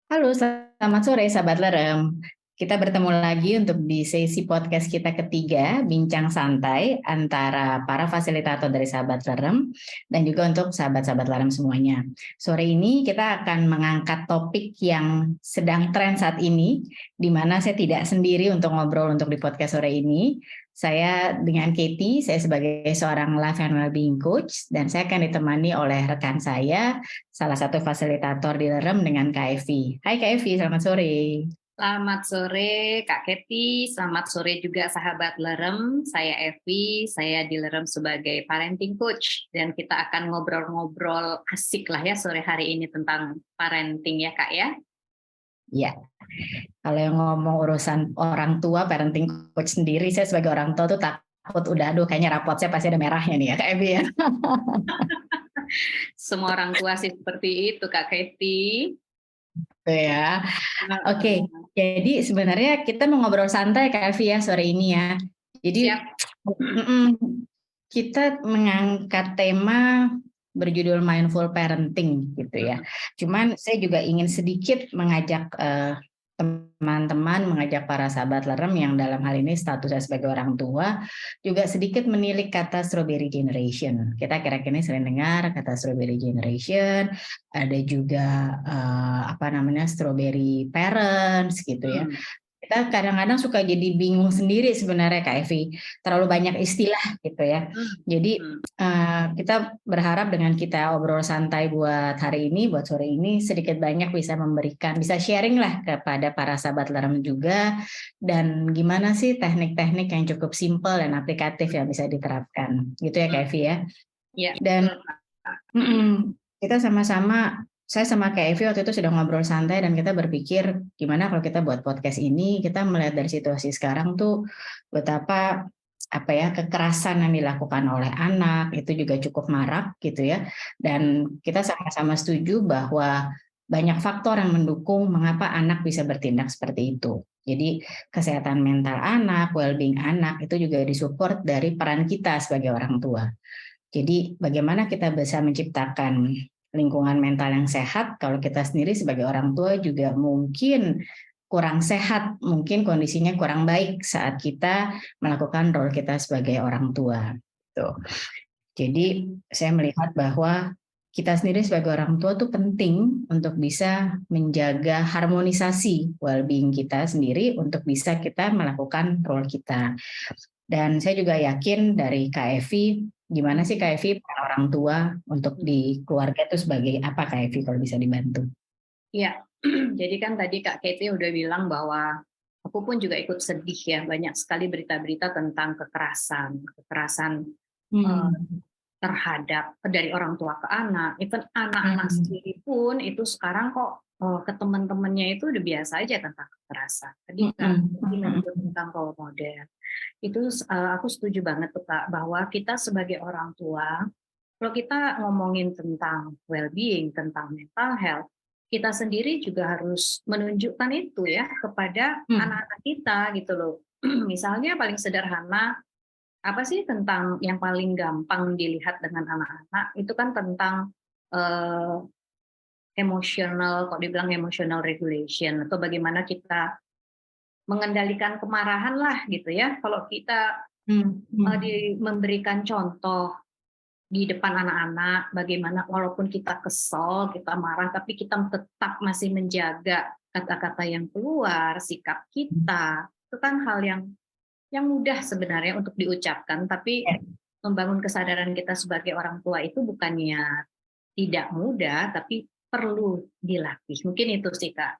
Halo, selamat sore sahabat Lerem. Kita bertemu lagi untuk di sesi podcast kita ketiga, bincang santai antara para fasilitator dari sahabat Lerem dan juga untuk sahabat-sahabat Lerem semuanya. Sore ini kita akan mengangkat topik yang sedang tren saat ini, di mana saya tidak sendiri untuk ngobrol untuk di podcast sore ini. Saya dengan Katie, saya sebagai seorang life and well-being coach, dan saya akan ditemani oleh rekan saya, salah satu fasilitator di Lerem dengan Kak Evi. Hai Kak Evi, selamat sore. Selamat sore Kak Keti, selamat sore juga sahabat Lerem. Saya Evi, saya di Lerem sebagai parenting coach dan kita akan ngobrol-ngobrol asik lah ya sore hari ini tentang parenting ya Kak ya. Ya, kalau yang ngomong urusan orang tua, parenting coach sendiri, saya sebagai orang tua tuh takut udah, aduh kayaknya rapot saya pasti ada merahnya nih ya Kak Evi ya. Semua orang tua sih seperti itu Kak Keti. Tuh ya. Oke, jadi sebenarnya kita mau ngobrol santai Kak Evi ya sore ini ya. Jadi Siap. kita mengangkat tema berjudul mindful parenting gitu ya. Cuman saya juga ingin sedikit mengajak teman-teman, mengajak para sahabat Lerem yang dalam hal ini statusnya sebagai orang tua juga sedikit menilik kata strawberry generation. Kita kira-kira ini sering dengar kata strawberry generation, ada juga strawberry parents gitu ya. Kita kadang-kadang suka jadi bingung sendiri sebenarnya Kak Evi, terlalu banyak istilah gitu ya. Jadi kita berharap dengan kita obrol santai buat hari ini, buat sore ini, sedikit banyak bisa memberikan, bisa sharing lah kepada para sahabat Lerem juga, dan gimana sih teknik-teknik yang cukup simpel dan aplikatif yang bisa diterapkan, gitu ya Kak Evi ya. Ya. Dan kita sama-sama, saya sama Kak Evi waktu itu sudah ngobrol santai dan kita berpikir gimana kalau kita buat podcast ini, kita melihat dari situasi sekarang tuh betapa kekerasan yang dilakukan oleh anak itu juga cukup marak gitu ya. Dan kita sama-sama setuju bahwa banyak faktor yang mendukung mengapa anak bisa bertindak seperti itu. Jadi kesehatan mental anak, well-being anak itu juga disupport dari peran kita sebagai orang tua. Jadi bagaimana kita bisa menciptakan lingkungan mental yang sehat kalau kita sendiri sebagai orang tua juga mungkin kurang sehat, mungkin kondisinya kurang baik saat kita melakukan role kita sebagai orang tua. Tuh. Jadi saya melihat bahwa kita sendiri sebagai orang tua tuh penting untuk bisa menjaga harmonisasi well-being kita sendiri untuk bisa kita melakukan role kita. Dan saya juga yakin dari Kak Evi, gimana sih Kak Evi peran orang tua untuk di keluarga itu sebagai apa Kak Evi kalau bisa dibantu? Ya, jadi kan tadi Kak Keti udah bilang bahwa aku pun juga ikut sedih ya, banyak sekali berita-berita tentang kekerasan terhadap dari orang tua ke anak, even anak-anak sendiri pun itu sekarang kok ke teman-temannya itu udah biasa aja tentang kekerasan. Tadi Kak menyebut tentang role model. Itu aku setuju banget tuh Kak, bahwa kita sebagai orang tua, kalau kita ngomongin tentang well-being, tentang mental health, kita sendiri juga harus menunjukkan itu ya kepada anak-anak kita gitu loh. Misalnya paling sederhana, apa sih tentang yang paling gampang dilihat dengan anak-anak itu kan tentang emotional, kok dibilang emotional regulation atau bagaimana kita mengendalikan kemarahan lah gitu ya. Kalau kita memberikan contoh di depan anak-anak, bagaimana walaupun kita kesel, kita marah, tapi kita tetap masih menjaga kata-kata yang keluar, sikap kita, itu kan hal yang mudah sebenarnya untuk diucapkan, tapi membangun kesadaran kita sebagai orang tua itu bukannya tidak mudah, tapi perlu dilatih. Mungkin itu sih Kak,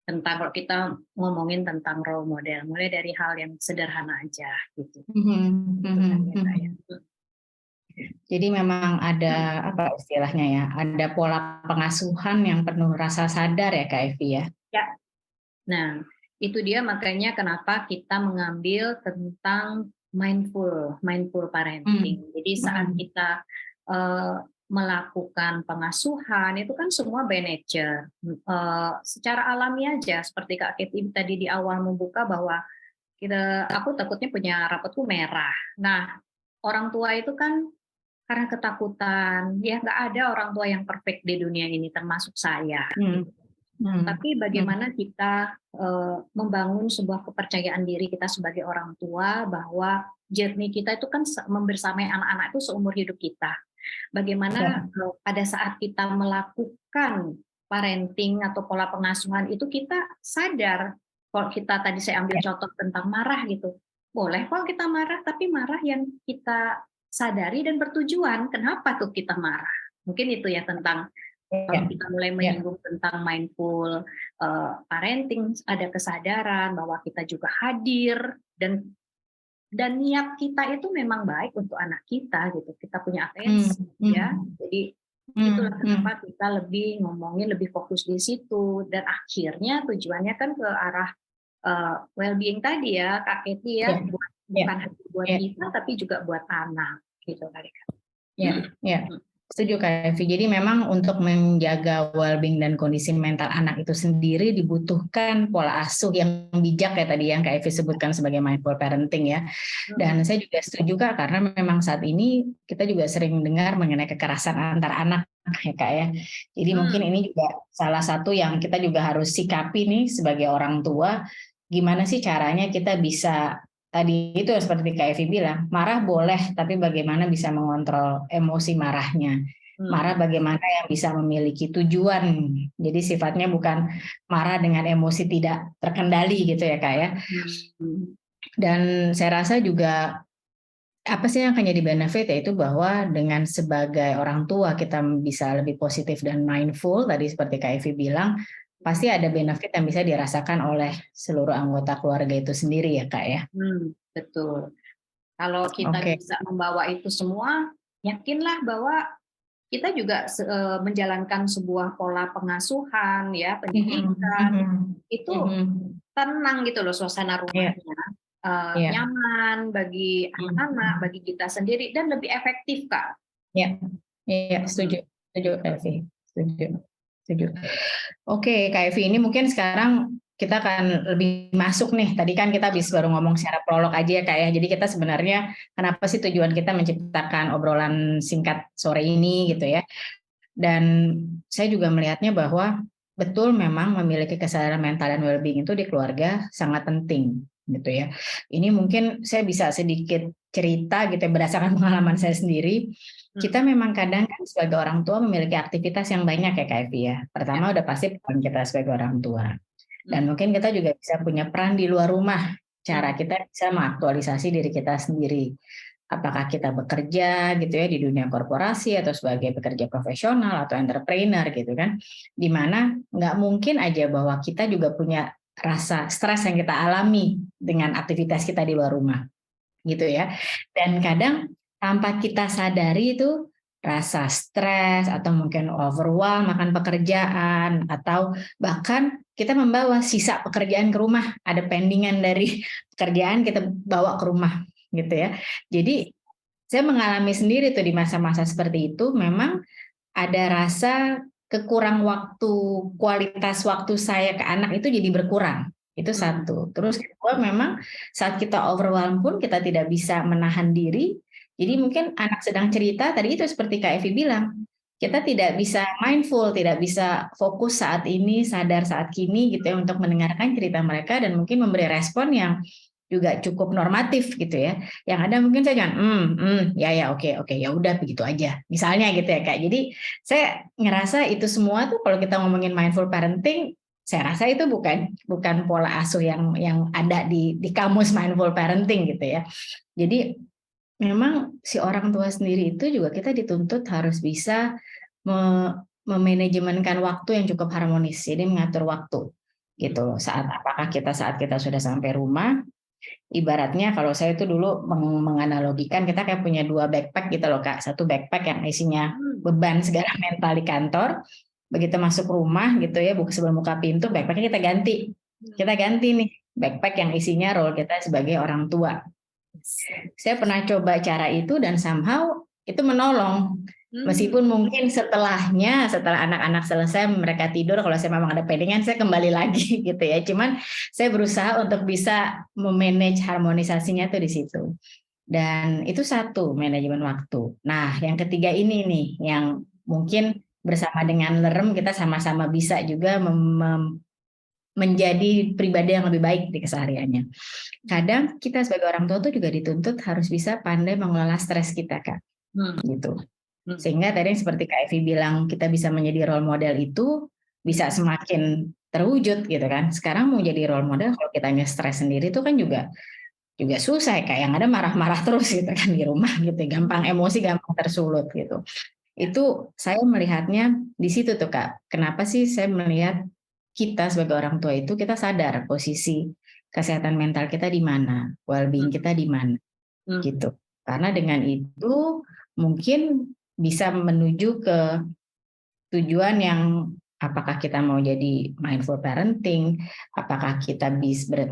tentang kalau kita ngomongin tentang role model, mulai dari hal yang sederhana aja gitu. Jadi memang ada apa istilahnya ya, ada pola pengasuhan yang penuh rasa sadar ya Kak Evi ya. Ya, nah itu dia makanya kenapa kita mengambil tentang mindful parenting. Jadi saat kita melakukan pengasuhan itu kan semua by nature, secara alami aja seperti Kak Keti tadi di awal membuka bahwa aku takutnya punya rapotku merah. Nah orang tua itu kan karena ketakutan, ya nggak ada orang tua yang perfect di dunia ini termasuk saya. Tapi bagaimana kita membangun sebuah kepercayaan diri kita sebagai orang tua bahwa journey kita itu kan membersamai anak-anak itu seumur hidup kita. Bagaimana pada saat kita melakukan parenting atau pola pengasuhan itu kita sadar, kalau kita tadi saya ambil contoh tentang marah gitu, boleh kok kita marah, tapi marah yang kita sadari dan bertujuan. Kenapa tuh kita marah? Mungkin itu ya tentang kalau kita mulai menyinggung tentang mindful parenting, ada kesadaran bahwa kita juga hadir dan niat kita itu memang baik untuk anak kita gitu. Kita punya atensi ya. Jadi itulah kenapa kita lebih ngomongin lebih fokus di situ dan akhirnya tujuannya kan ke arah well-being tadi ya Kak Kety ya, bukan hanya buat kita tapi juga buat anak gitu kali Kak. Ya. Setuju Kak Evi. Jadi memang untuk menjaga well-being dan kondisi mental anak itu sendiri dibutuhkan pola asuh yang bijak ya tadi yang Kak Evi sebutkan sebagai mindful parenting ya. Dan saya juga setuju Kak karena memang saat ini kita juga sering dengar mengenai kekerasan antar anak ya Kak ya. Jadi mungkin ini juga salah satu yang kita juga harus sikapi nih sebagai orang tua. Gimana sih caranya kita bisa tadi itu seperti Kak Evi bilang, marah boleh, tapi bagaimana bisa mengontrol emosi marahnya. Marah bagaimana yang bisa memiliki tujuan. Jadi sifatnya bukan marah dengan emosi tidak terkendali gitu ya Kak ya. Dan saya rasa juga apa sih yang akan jadi benefit yaitu bahwa dengan sebagai orang tua kita bisa lebih positif dan mindful, tadi seperti Kak Evi bilang, pasti ada benefit yang bisa dirasakan oleh seluruh anggota keluarga itu sendiri ya Kak ya. Betul. Kalau kita bisa membawa itu semua, yakinlah bahwa kita juga menjalankan sebuah pola pengasuhan ya, pendidikan itu tenang gitu loh suasana rumahnya. Nyaman bagi anak-anak, bagi kita sendiri dan lebih efektif Kak. Iya, setuju Kak Evi, setuju. Oke, Kak Evi, ini mungkin sekarang kita akan lebih masuk nih. Tadi kan kita habis baru ngomong secara prolog aja ya Kak ya. Jadi kita sebenarnya kenapa sih tujuan kita menciptakan obrolan singkat sore ini gitu ya. Dan saya juga melihatnya bahwa betul memang memiliki kesadaran mental dan well-being itu di keluarga sangat penting gitu ya. Ini mungkin saya bisa sedikit cerita gitu ya, berdasarkan pengalaman saya sendiri. Kita memang kadang kan sebagai orang tua memiliki aktivitas yang banyak ya Kak Evi ya. Pertama udah pasti peran kita sebagai orang tua. Dan mungkin kita juga bisa punya peran di luar rumah. Cara kita bisa mengaktualisasi diri kita sendiri. Apakah kita bekerja gitu ya di dunia korporasi atau sebagai pekerja profesional atau entrepreneur gitu kan. Dimana nggak mungkin aja bahwa kita juga punya rasa stres yang kita alami dengan aktivitas kita di luar rumah gitu ya. Dan kadang tanpa kita sadari itu rasa stres atau mungkin overwhelm akan pekerjaan atau bahkan kita membawa sisa pekerjaan ke rumah, ada pendingan dari pekerjaan kita bawa ke rumah gitu ya. Jadi saya mengalami sendiri tuh di masa-masa seperti itu memang ada rasa kekurang waktu, kualitas waktu saya ke anak itu jadi berkurang. Itu satu. Terus kedua memang saat kita overwhelm pun kita tidak bisa menahan diri. Jadi mungkin anak sedang cerita, tadi itu seperti Kak Evi bilang, kita tidak bisa mindful, tidak bisa fokus saat ini, sadar saat kini gitu ya untuk mendengarkan cerita mereka dan mungkin memberi respon yang juga cukup normatif gitu ya. Yang ada mungkin saya jangan ya oke ya udah begitu aja. Misalnya gitu ya Kak. Jadi saya ngerasa itu semua tuh kalau kita ngomongin mindful parenting, saya rasa itu bukan pola asuh yang ada di kamus mindful parenting gitu ya. Jadi memang si orang tua sendiri itu juga kita dituntut harus bisa memanajemenkan waktu yang cukup harmonis. Jadi mengatur waktu gitu. Saat kita sudah sampai rumah, ibaratnya kalau saya itu dulu menganalogikan kita kayak punya 2 backpack gitu loh Kak. Satu backpack yang isinya beban segala mental di kantor. Begitu masuk rumah gitu ya, sebelum buka pintu backpacknya kita ganti. Kita ganti nih backpack yang isinya role kita sebagai orang tua. Saya pernah coba cara itu dan somehow itu menolong. Meskipun mungkin setelah anak-anak selesai mereka tidur, kalau saya memang ada pendingan saya kembali lagi gitu ya. Cuman saya berusaha untuk bisa memanage harmonisasinya tuh di situ. Dan itu satu, manajemen waktu. Nah, yang ketiga ini nih yang mungkin bersama dengan Lerem kita sama-sama bisa juga menjadi pribadi yang lebih baik di kesehariannya. Kadang kita sebagai orang tua tuh juga dituntut harus bisa pandai mengelola stres kita, Kak. Gitu. Sehingga tadi seperti Kak Evi bilang, kita bisa menjadi role model itu bisa semakin terwujud gitu kan. Sekarang mau jadi role model kalau kitanya stres sendiri itu kan juga susah, kayak yang ada marah-marah terus gitu kan di rumah gitu, gampang emosi, gampang tersulut gitu. Itu saya melihatnya di situ tuh Kak. Kenapa sih saya melihat kita sebagai orang tua itu kita sadar posisi kesehatan mental kita di mana, well-being kita di mana gitu. Karena dengan itu mungkin bisa menuju ke tujuan yang apakah kita mau jadi mindful parenting, apakah kita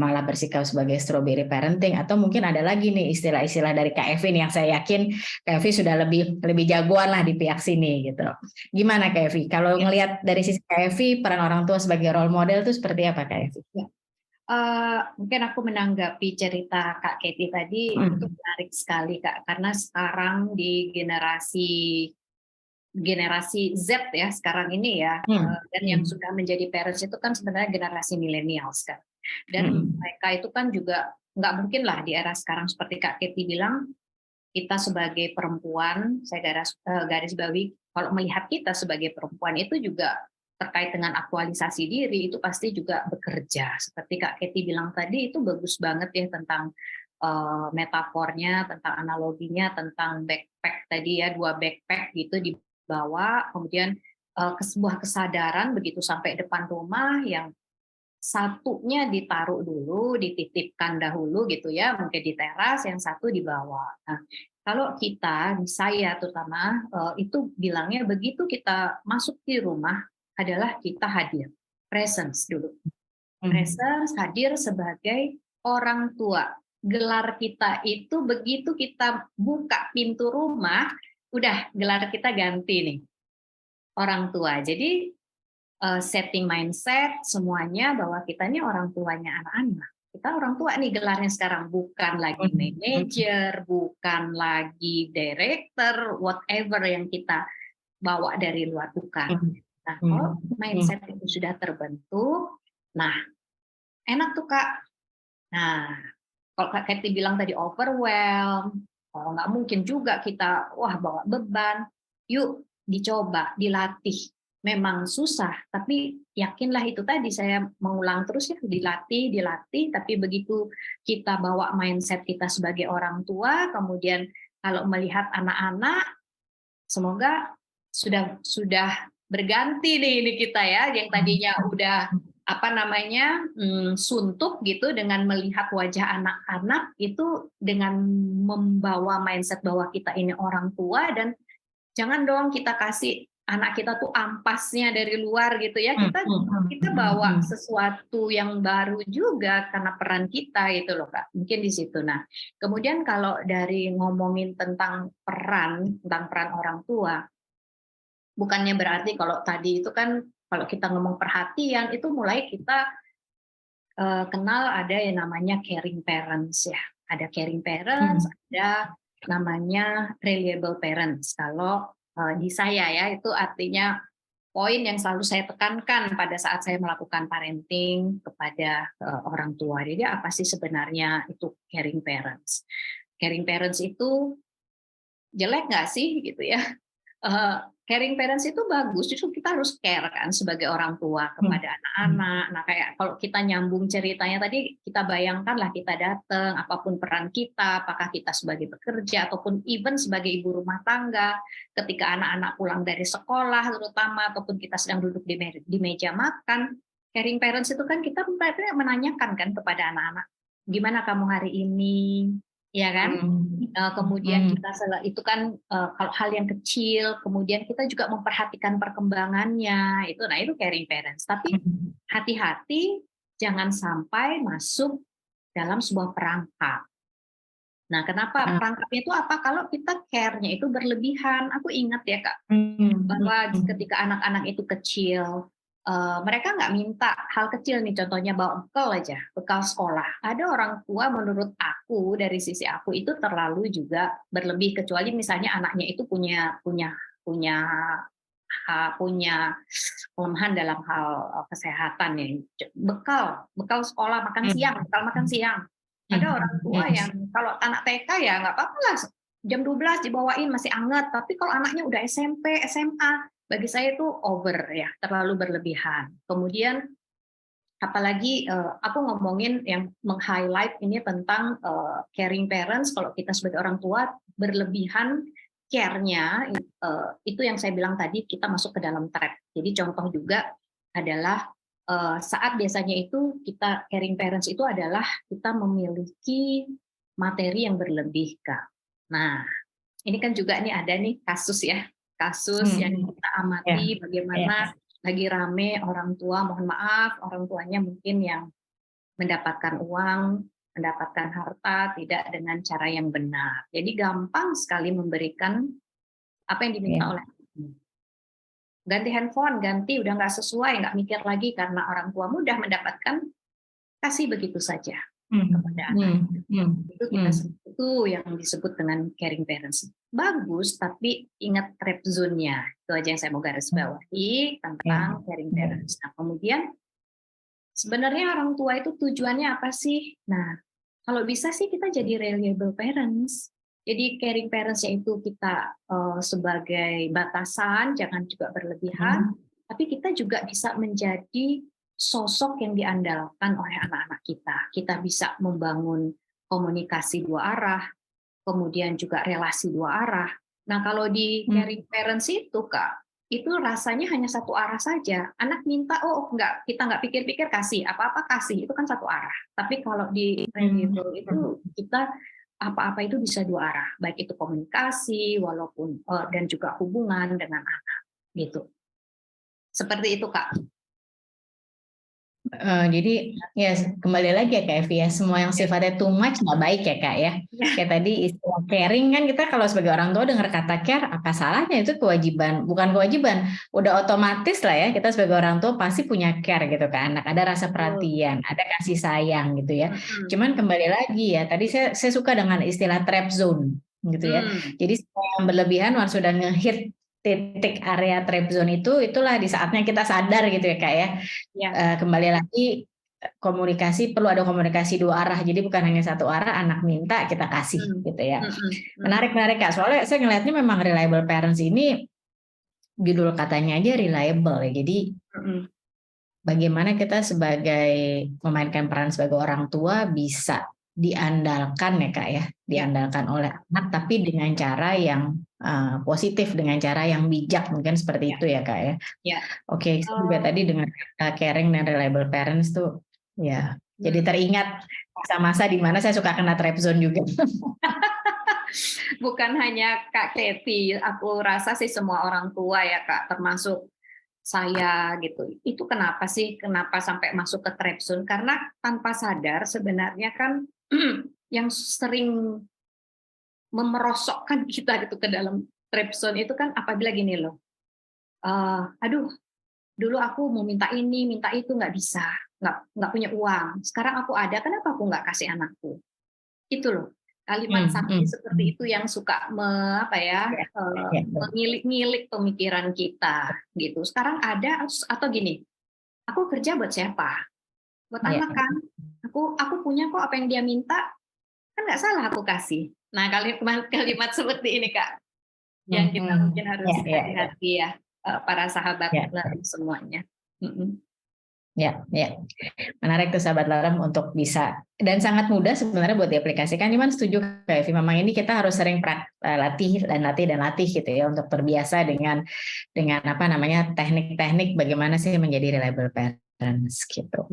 malah bersikap sebagai strawberry parenting, atau mungkin ada lagi nih istilah-istilah dari Kak Evi yang saya yakin Kak Evi sudah lebih jagoan lah di pihak sini gitu. Gimana Kak Evi? Kalau ngelihat dari sisi Kak Evi, peran orang tua sebagai role model itu seperti apa Kak Evi? Mungkin aku menanggapi cerita Kak Katie tadi itu menarik sekali Kak, karena sekarang di generasi Z ya sekarang ini ya, dan yang sudah menjadi parents itu kan sebenarnya generasi millennials kan, dan mereka itu kan juga nggak mungkin lah di era sekarang seperti Kak Katie bilang, kita sebagai perempuan, saya garis bawahi, kalau melihat kita sebagai perempuan itu juga terkait dengan aktualisasi diri itu pasti juga bekerja. Seperti Kak Katie bilang tadi itu bagus banget ya tentang metafornya, tentang analoginya, tentang backpack tadi ya, 2 backpack gitu dibawa, kemudian ke sebuah kesadaran begitu sampai depan rumah yang satunya ditaruh dulu, dititipkan dahulu gitu ya, mungkin di teras, yang satu dibawa. Nah, kalau kita, saya terutama, itu bilangnya begitu kita masuk di rumah adalah kita hadir, presence dulu. Presence, hadir sebagai orang tua. Gelar kita itu begitu kita buka pintu rumah, udah gelar kita ganti nih, orang tua. Jadi setting mindset semuanya bahwa kita ini orang tuanya anak-anak. Kita orang tua nih gelarnya sekarang, bukan lagi manajer, bukan lagi director, whatever yang kita bawa dari luar, bukan. Nah, kalau mindset itu sudah terbentuk, nah enak tuh Kak. Nah, kalau Kak Katie bilang tadi overwhelm, oh nggak mungkin juga kita bawa beban. Yuk dicoba, dilatih. Memang susah, tapi yakinlah itu tadi saya mengulang terus ya, dilatih, tapi begitu kita bawa mindset kita sebagai orang tua, kemudian kalau melihat anak-anak, semoga sudah berganti nih ini kita ya, yang tadinya udah suntuk gitu dengan melihat wajah anak-anak itu dengan membawa mindset bahwa kita ini orang tua, dan jangan dong kita kasih anak kita tuh ampasnya dari luar gitu ya, kita bawa sesuatu yang baru juga karena peran kita gitu loh Kak, mungkin di situ. Nah kemudian kalau dari ngomongin tentang peran orang tua, bukannya berarti kalau tadi itu kan kalau kita ngomong perhatian itu mulai kita kenal ada yang namanya caring parents ya, ada caring parents, ada namanya reliable parents. Kalau di saya ya, itu artinya poin yang selalu saya tekankan pada saat saya melakukan parenting kepada orang tua. Jadi apa sih sebenarnya itu caring parents? Caring parents itu jelek nggak sih gitu ya? Caring parents itu bagus, justru kita harus care kan sebagai orang tua kepada anak-anak. Nah kayak kalau kita nyambung ceritanya tadi, kita bayangkanlah kita datang, apapun peran kita, apakah kita sebagai pekerja ataupun even sebagai ibu rumah tangga, ketika anak-anak pulang dari sekolah terutama, ataupun kita sedang duduk di meja makan, caring parents itu kan kita menanyakan kan kepada anak-anak, gimana kamu hari ini, ya kan? Kemudian kita itu kan kalau hal yang kecil, kemudian kita juga memperhatikan perkembangannya itu. Nah itu caring parents. Tapi hati-hati jangan sampai masuk dalam sebuah perangkap. Nah kenapa perangkapnya itu apa? Kalau kita care-nya itu berlebihan. Aku ingat ya Kak, bahwa ketika anak-anak itu kecil, mereka nggak minta hal kecil nih, contohnya bawa bekal aja, bekal sekolah. Ada orang tua menurut aku, dari sisi aku itu terlalu juga berlebih, kecuali misalnya anaknya itu punya punya kelemahan dalam hal kesehatan ya, bekal sekolah makan siang, bekal makan siang. Ada orang tua yang kalau anak TK ya nggak apa-apa lah, jam 12 dibawain masih anget, tapi kalau anaknya udah SMP, SMA, bagi saya itu over ya, terlalu berlebihan. Kemudian apalagi aku ngomongin yang meng-highlight ini tentang caring parents, kalau kita sebagai orang tua berlebihan care-nya, itu yang saya bilang tadi, kita masuk ke dalam trap. Jadi contoh juga adalah saat biasanya itu kita caring parents itu adalah kita memiliki materi yang berlebih, Kak. Nah, ini kan juga nih ada nih kasus ya, kasus yang kita amati bagaimana lagi rame orang tua, mohon maaf, orang tuanya mungkin yang mendapatkan uang, mendapatkan harta tidak dengan cara yang benar. Jadi gampang sekali memberikan apa yang diminta oleh ganti handphone, ganti udah nggak sesuai, nggak mikir lagi karena orang tua mudah mendapatkan, kasih begitu saja kepada anak. Itu kita itu yang disebut dengan caring parents. Bagus, tapi ingat trap zone-nya. Itu aja yang saya mau garis bawahi tentang caring parents. Nah, kemudian sebenarnya orang tua itu tujuannya apa sih? Nah, kalau bisa sih kita jadi reliable parents. Jadi caring parents-nya itu kita sebagai batasan, jangan juga berlebihan, tapi kita juga bisa menjadi sosok yang diandalkan oleh anak-anak kita. Kita bisa membangun komunikasi dua arah, kemudian juga relasi dua arah. Nah, kalau di caring parents itu, Kak, itu rasanya hanya satu arah saja. Anak minta, oh enggak, kita nggak pikir-pikir kasih, apa-apa kasih, itu kan satu arah. Tapi kalau di reliable itu kita apa-apa itu bisa dua arah, baik itu komunikasi, walaupun dan juga hubungan dengan anak, gitu. Seperti itu, Kak. Jadi ya kembali lagi ya Kak Evi ya, semua yang sifatnya too much nggak baik ya Kak ya. Kayak tadi istilah caring kan, kita kalau sebagai orang tua dengar kata care, apa salahnya, itu kewajiban, bukan kewajiban, udah otomatis lah ya, kita sebagai orang tua pasti punya care gitu ke anak, ada rasa perhatian, ada kasih sayang gitu ya. Cuman kembali lagi ya, tadi saya suka dengan istilah trap zone gitu ya. Jadi yang berlebihan once sudah ngehit titik area trap zone itulah di saatnya kita sadar gitu ya Kak ya. Kembali lagi, komunikasi perlu ada komunikasi dua arah, jadi bukan hanya satu arah, anak minta kita kasih gitu ya. Menarik Kak, soalnya saya ngelihatnya memang reliable parents ini judul katanya aja reliable ya. Jadi bagaimana kita sebagai memainkan peran sebagai orang tua bisa diandalkan ya Kak ya, diandalkan oleh anak, tapi dengan cara yang positif, dengan cara yang bijak, mungkin seperti itu ya Kak ya. Oke, juga tadi dengan caring dan reliable parents tuh ya, jadi teringat masa-masa di mana saya suka kena trap zone juga. Bukan hanya Kak Kathy, aku rasa sih semua orang tua ya Kak, termasuk saya gitu. Itu kenapa sampai masuk ke trap zone? Karena tanpa sadar sebenarnya kan yang sering memerosokkan kita gitu ke dalam trap zone itu kan apabila gini loh, aduh, dulu aku mau minta ini, minta itu nggak bisa, nggak punya uang. Sekarang aku ada, kenapa aku nggak kasih anakku? Itu loh, kalimat seperti itu yang suka mengilik-ngilik pemikiran kita gitu. Sekarang ada atau gini, aku kerja buat siapa? Buat anak kan? Aku punya kok apa yang dia minta, kan nggak salah aku kasih. Nah, kalimat seperti ini Kak, yang kita mungkin harus hati-hati ya, para sahabat semuanya. Ya, menarik tuh sahabat Larem untuk bisa, dan sangat mudah sebenarnya buat diaplikasikan. Cuman setuju Kak Evi, memang ini kita harus sering latih gitu ya, untuk terbiasa dengan apa namanya teknik-teknik bagaimana sih menjadi reliable parents gitu.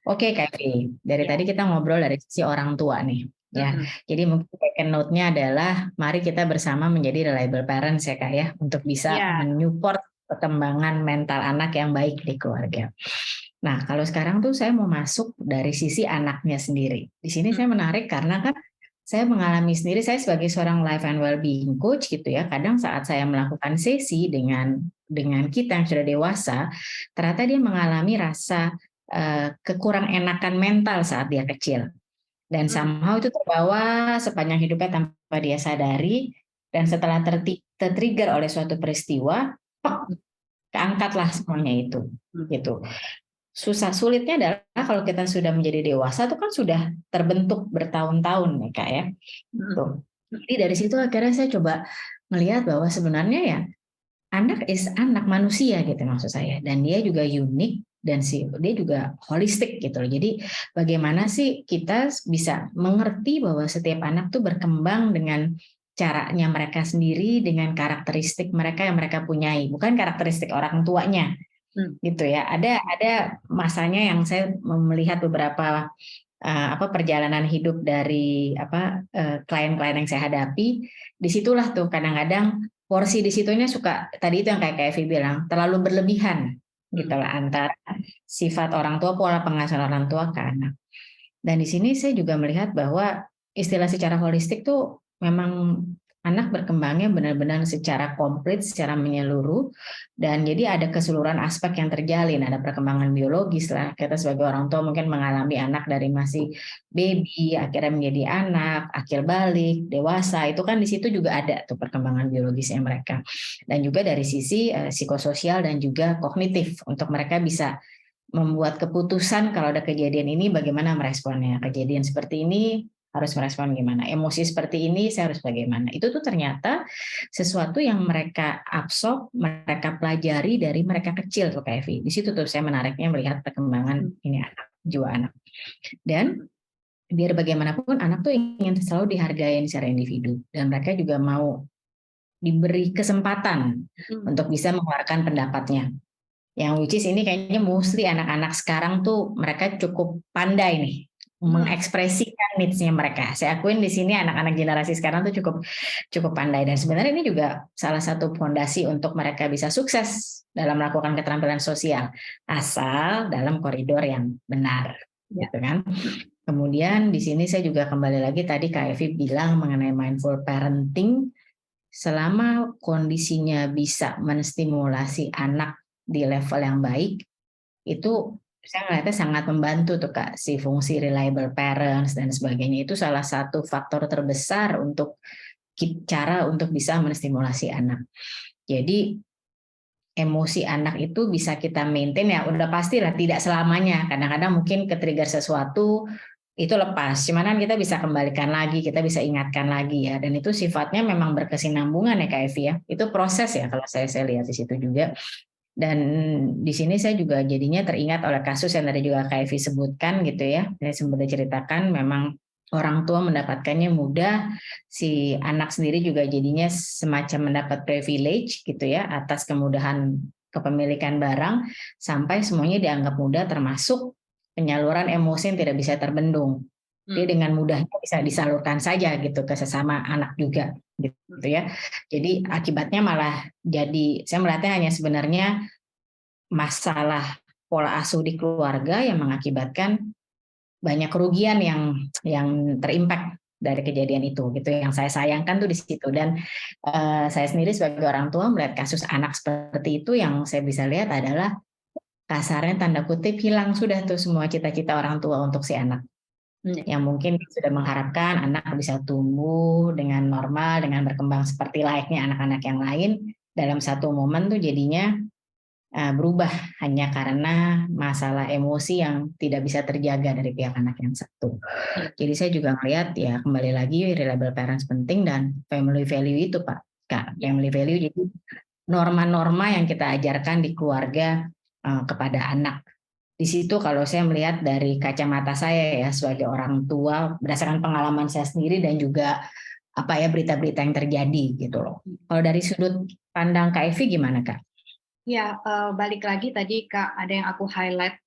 Oke Kak Evi, dari tadi kita ngobrol dari sisi orang tua nih. Ya, jadi mungkin second note-nya adalah mari kita bersama menjadi reliable parents ya Kak ya, untuk bisa menyupport perkembangan mental anak yang baik di keluarga. Nah, kalau sekarang tuh saya mau masuk dari sisi anaknya sendiri. Di sini saya menarik karena kan saya mengalami sendiri, saya sebagai seorang life and well-being coach gitu ya, kadang saat saya melakukan sesi dengan kita yang sudah dewasa, ternyata dia mengalami rasa kekurang enakan mental saat dia kecil. Dan somehow itu terbawa sepanjang hidupnya tanpa dia sadari, dan setelah tertrigger oleh suatu peristiwa, keangkatlah semuanya itu, gitu. Sulitnya adalah kalau kita sudah menjadi dewasa itu kan sudah terbentuk bertahun-tahun ya Kak ya. Tuh. Jadi dari situ akhirnya saya coba melihat bahwa sebenarnya ya anak anak manusia gitu maksud saya, dan dia juga unik dan dia juga holistik gitu loh. Jadi bagaimana sih kita bisa mengerti bahwa setiap anak tuh berkembang dengan caranya mereka sendiri, dengan karakteristik mereka yang mereka punyai, bukan karakteristik orang tuanya. Gitu ya. Ada masanya yang saya melihat beberapa perjalanan hidup dari klien-klien yang saya hadapi, disitulah tuh kadang-kadang porsi di situnya suka tadi itu yang kayak Evi bilang terlalu berlebihan gitu lah antara sifat orang tua, pola pengasuhan orang tua ke anak. Dan di sini saya juga melihat bahwa istilah secara holistik tuh memang anak berkembangnya benar-benar secara komplit, secara menyeluruh, dan jadi ada keseluruhan aspek yang terjalin, ada perkembangan biologis lah. Kita sebagai orang tua mungkin mengalami anak dari masih baby, akhirnya menjadi anak, akil balik, dewasa, itu kan di situ juga ada tuh perkembangan biologisnya mereka. Dan juga dari sisi psikososial dan juga kognitif untuk mereka bisa membuat keputusan kalau ada kejadian ini bagaimana meresponnya. Kejadian seperti ini harus merespon gimana. Emosi seperti ini saya harus bagaimana. Itu tuh ternyata sesuatu yang mereka absorb, mereka pelajari dari mereka kecil tuh Kak Evi. Di situ tuh saya menariknya melihat perkembangan ini anak, jiwa anak. Dan biar bagaimanapun anak tuh ingin selalu dihargai secara individu dan mereka juga mau diberi kesempatan untuk bisa mengeluarkan pendapatnya. Yang which is ini kayaknya mostly anak-anak sekarang tuh mereka cukup pandai nih mengekspresikan needs-nya mereka. Saya akuin di sini anak-anak generasi sekarang tuh cukup pandai, dan sebenarnya ini juga salah satu fondasi untuk mereka bisa sukses dalam melakukan keterampilan sosial asal dalam koridor yang benar, gitu kan. Kemudian di sini saya juga kembali lagi tadi Kak Evi bilang mengenai mindful parenting, selama kondisinya bisa menstimulasi anak di level yang baik, itu saya melihatnya sangat membantu tuh Kak, si fungsi reliable parents dan sebagainya. Itu salah satu faktor terbesar untuk cara untuk bisa menstimulasi anak. Jadi emosi anak itu bisa kita maintain ya, udah pastilah tidak selamanya. Kadang-kadang mungkin ke-trigger sesuatu itu lepas, cuman kan kita bisa kembalikan lagi, kita bisa ingatkan lagi ya, dan itu sifatnya memang berkesinambungan ya Kak Evi ya. Itu proses ya kalau saya lihat di situ juga. Dan di sini saya juga jadinya teringat oleh kasus yang tadi juga Kak Evi sebutkan gitu ya. Saya sempat ceritakan memang orang tua mendapatkannya mudah, si anak sendiri juga jadinya semacam mendapat privilege gitu ya atas kemudahan kepemilikan barang, sampai semuanya dianggap mudah termasuk penyaluran emosi yang tidak bisa terbendung. Dia dengan mudahnya bisa disalurkan saja gitu ke sesama anak juga gitu ya. Jadi akibatnya malah jadi saya melihatnya hanya sebenarnya masalah pola asuh di keluarga yang mengakibatkan banyak kerugian yang terimpak dari kejadian itu gitu. Yang saya sayangkan tuh di situ, dan saya sendiri sebagai orang tua melihat kasus anak seperti itu, yang saya bisa lihat adalah kasarnya tanda kutip hilang sudah tuh semua cita-cita orang tua untuk si anak. Yang mungkin sudah mengharapkan anak bisa tumbuh dengan normal, dengan berkembang seperti layaknya anak-anak yang lain, dalam satu momen tuh jadinya berubah hanya karena masalah emosi yang tidak bisa terjaga dari pihak anak yang satu. Jadi saya juga melihat ya kembali lagi reliable parents penting, dan family value itu Pak, Kak, family value jadi norma-norma yang kita ajarkan di keluarga kepada anak. Di situ kalau saya melihat dari kacamata saya ya sebagai orang tua berdasarkan pengalaman saya sendiri dan juga berita-berita yang terjadi gitu loh. Kalau dari sudut pandang Kak Evi gimana Kak? Ya, balik lagi tadi Kak, ada yang aku highlight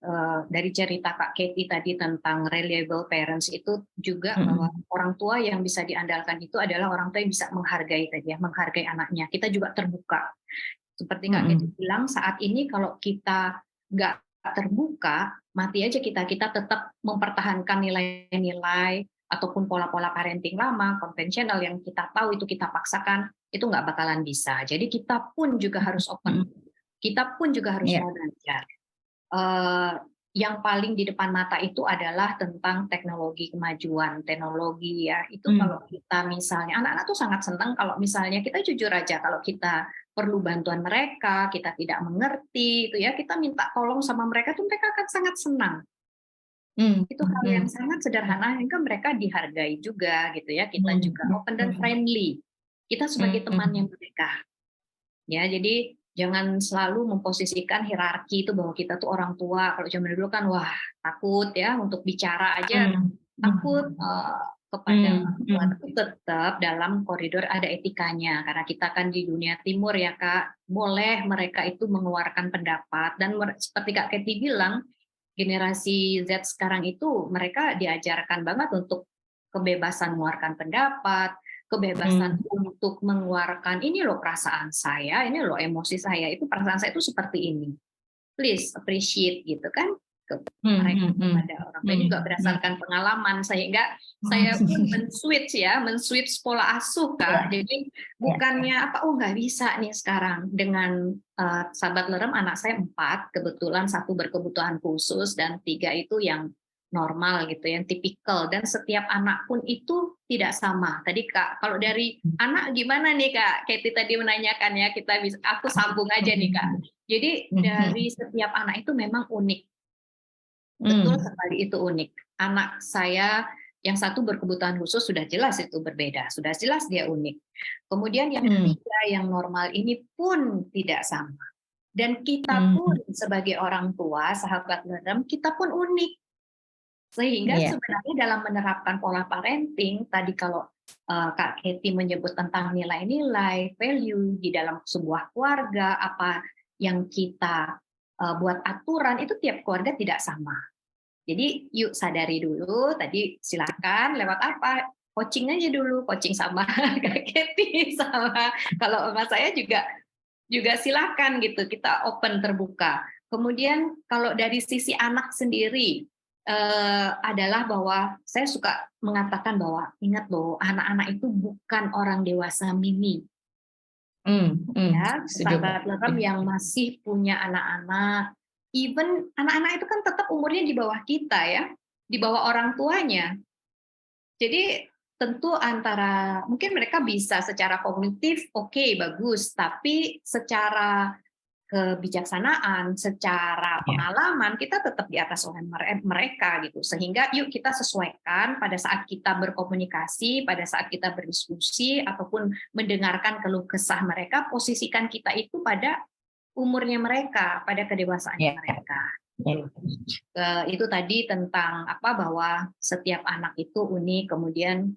dari cerita Kak Katie tadi tentang reliable parents itu juga bahwa orang tua yang bisa diandalkan itu adalah orang tua yang bisa menghargai tadi ya, menghargai anaknya. Kita juga terbuka. Seperti Kak Katie bilang, saat ini kalau kita nggak terbuka, mati aja kita tetap mempertahankan nilai-nilai ataupun pola-pola parenting lama, konvensional yang kita tahu itu kita paksakan, itu nggak bakalan bisa. Jadi kita pun juga harus open. Kita pun juga harus mau belajar. Yang paling di depan mata itu adalah tentang teknologi, kemajuan teknologi ya. Itu kalau kita misalnya, anak-anak tuh sangat senang kalau misalnya kita jujur aja, kalau kita perlu bantuan mereka, kita tidak mengerti, itu ya, kita minta tolong sama mereka tuh mereka akan sangat senang. Itu hal yang sangat sederhana hingga mereka dihargai juga gitu ya. Kita juga open dan friendly. Kita sebagai temannya mereka. Ya, jadi jangan selalu memposisikan hierarki itu bahwa kita tuh orang tua. Kalau zaman dulu kan wah, takut ya untuk bicara aja takut kepada orang tua. Tapi tetap dalam koridor ada etikanya karena kita kan di dunia timur ya Kak. Boleh mereka itu mengeluarkan pendapat dan seperti Kak Kety bilang generasi Z sekarang itu mereka diajarkan banget untuk kebebasan mengeluarkan pendapat, kebebasan untuk mengeluarkan ini loh perasaan saya, ini loh emosi saya, itu perasaan saya itu seperti ini. Please appreciate gitu kan mereka kepada orang tua juga berdasarkan pengalaman sehingga saya pun men-switch pola asuh Kak. Jadi bukannya nggak bisa nih sekarang dengan sahabat lerem anak saya 4 kebetulan 1 berkebutuhan khusus dan 3 itu yang normal gitu yang tipikal dan setiap anak pun itu tidak sama. Tadi Kak kalau dari anak gimana nih Kak? Kety tadi menanyakan ya aku sambung aja nih Kak. Jadi dari setiap anak itu memang unik. Betul sekali itu unik. Anak saya yang 1 berkebutuhan khusus sudah jelas itu berbeda, sudah jelas dia unik. Kemudian yang 3 yang normal ini pun tidak sama. Dan kita pun sebagai orang tua, sahabat lerem, kita pun unik. Sehingga sebenarnya dalam menerapkan pola parenting, tadi kalau Kak Kety menyebut tentang nilai-nilai, value di dalam sebuah keluarga, apa yang kita buat aturan, itu tiap keluarga tidak sama. Jadi yuk sadari dulu, tadi silakan lewat apa, coaching aja dulu, coaching sama Kak Kety, sama kalau sama saya juga silakan gitu, kita open terbuka. Kemudian kalau dari sisi anak sendiri, adalah bahwa saya suka mengatakan bahwa ingat loh, anak-anak itu bukan orang dewasa mini. Ya, sahabat lerem yang masih punya anak-anak, even anak-anak itu kan tetap umurnya di bawah kita ya, di bawah orang tuanya. Jadi tentu antara mungkin mereka bisa secara kognitif oke, bagus, tapi secara kebijaksanaan, secara pengalaman kita tetap di atas mereka gitu. Sehingga yuk kita sesuaikan pada saat kita berkomunikasi, pada saat kita berdiskusi ataupun mendengarkan keluh kesah mereka, posisikan kita itu pada umurnya mereka, pada kedewasaannya mereka. Itu tadi tentang bahwa setiap anak itu unik. Kemudian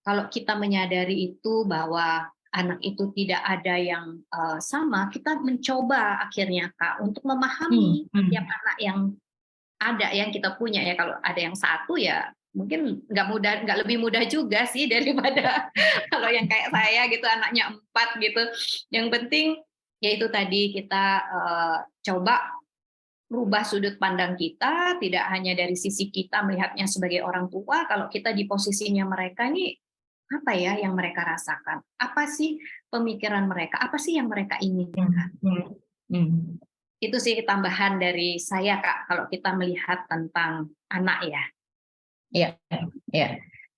kalau kita menyadari itu bahwa anak itu tidak ada yang sama, kita mencoba akhirnya Kak untuk memahami setiap anak yang ada yang kita punya ya. Kalau ada yang 1 ya mungkin nggak lebih mudah juga sih daripada kalau yang kayak saya gitu anaknya 4 gitu. Yang penting yaitu tadi kita coba merubah sudut pandang kita, tidak hanya dari sisi kita melihatnya sebagai orang tua, kalau kita di posisinya mereka nih apa ya yang mereka rasakan? Apa sih pemikiran mereka? Apa sih yang mereka inginkan? Itu sih tambahan dari saya Kak, kalau kita melihat tentang anak ya. Iya.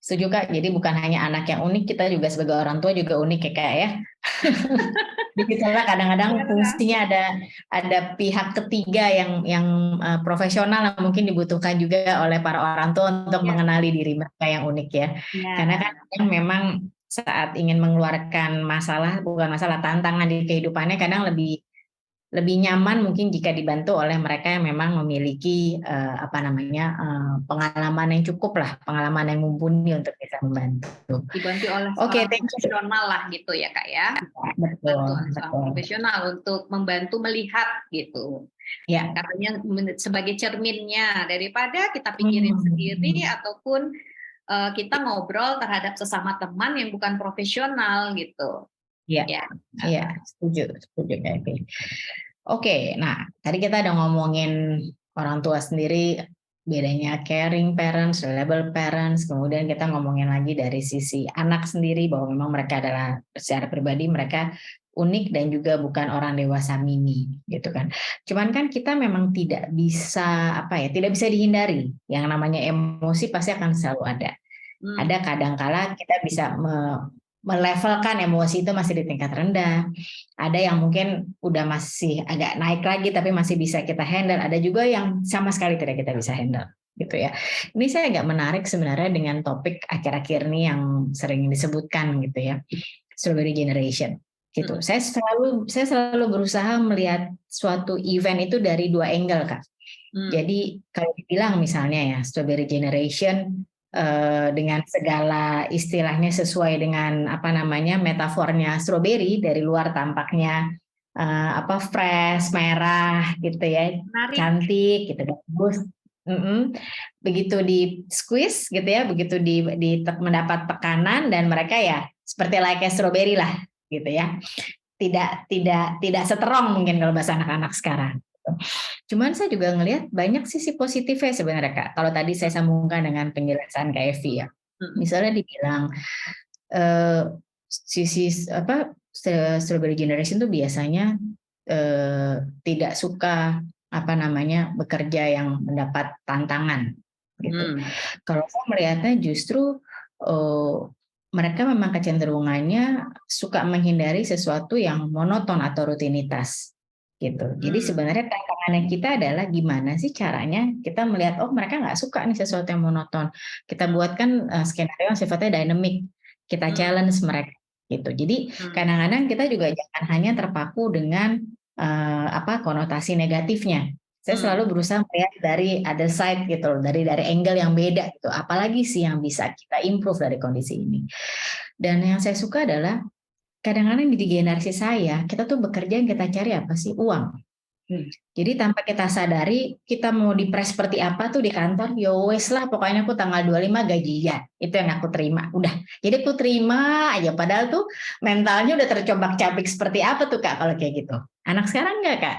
Setuju Kak, jadi bukan hanya anak yang unik, kita juga sebagai orang tua juga unik ya Kak ya. Begitulah kadang-kadang fungsinya ada pihak ketiga yang profesional yang mungkin dibutuhkan juga oleh para orang tua untuk mengenali diri mereka yang unik ya. Karena kan memang saat ingin mengeluarkan tantangan di kehidupannya kadang lebih nyaman mungkin jika dibantu oleh mereka yang memang memiliki pengalaman yang cukup lah, pengalaman yang mumpuni untuk bisa membantu. Dibantu oleh seorang profesional lah gitu ya Kak ya. Betul. Profesional untuk membantu melihat gitu. Ya. Katanya sebagai cerminnya daripada kita pikirin sendiri ataupun kita ngobrol terhadap sesama teman yang bukan profesional gitu. Iya, setuju Kak. Oke, nah tadi kita udah ngomongin orang tua sendiri, bedanya caring parents, reliable parents, kemudian kita ngomongin lagi dari sisi anak sendiri bahwa memang mereka adalah secara pribadi mereka unik dan juga bukan orang dewasa mini, gitu kan. Cuman kan kita memang tidak bisa dihindari, yang namanya emosi pasti akan selalu ada. Ada kadangkala kita bisa melevelkan emosi itu masih di tingkat rendah. Ada yang mungkin udah masih agak naik lagi tapi masih bisa kita handle. Ada juga yang sama sekali tidak kita bisa handle, gitu ya. Ini saya agak menarik sebenarnya dengan topik akhir-akhir ini yang sering disebutkan gitu ya, Strawberry Generation. Gitu. Saya selalu berusaha melihat suatu event itu dari 2 angle, Kak. Jadi kalau dibilang misalnya ya Strawberry Generation dengan segala istilahnya sesuai dengan apa namanya metafornya strawberry, dari luar tampaknya fresh, merah gitu ya, menarik, cantik gitu, bagus. Begitu di squeeze gitu ya, begitu mendapat tekanan dan mereka ya seperti like strawberry lah gitu ya. Tidak seterong mungkin kalau bahasa anak-anak sekarang. Cuman saya juga ngelihat banyak sisi positifnya sebenarnya, Kak. Kalau tadi saya sambungkan dengan penjelasan Kak Evi ya. Misalnya dibilang sisi Strawberry Generation itu biasanya tidak suka bekerja yang mendapat tantangan gitu. Kalau saya melihatnya justru mereka memang kecenderungannya suka menghindari sesuatu yang monoton atau rutinitas gitu. Jadi sebenarnya tantangannya kita adalah gimana sih caranya kita melihat mereka nggak suka nih sesuatu yang monoton. Kita buatkan skenario yang sifatnya dynamic. Kita challenge mereka gitu. Jadi kadang-kadang kita juga jangan hanya terpaku dengan konotasi negatifnya. Saya selalu berusaha melihat dari other side gitu loh, dari angle yang beda gitu. Apalagi sih yang bisa kita improve dari kondisi ini. Dan yang saya suka adalah kadang-kadang di generasi saya, kita tuh bekerja yang kita cari apa sih? Uang. Jadi tanpa kita sadari, kita mau dipres seperti apa tuh di kantor, ya wes lah pokoknya aku tanggal 25 gajian. Itu yang aku terima. Udah. Jadi aku terima aja. Padahal tuh mentalnya udah tercobak-cabik seperti apa tuh Kak kalau kayak gitu. Anak sekarang enggak Kak?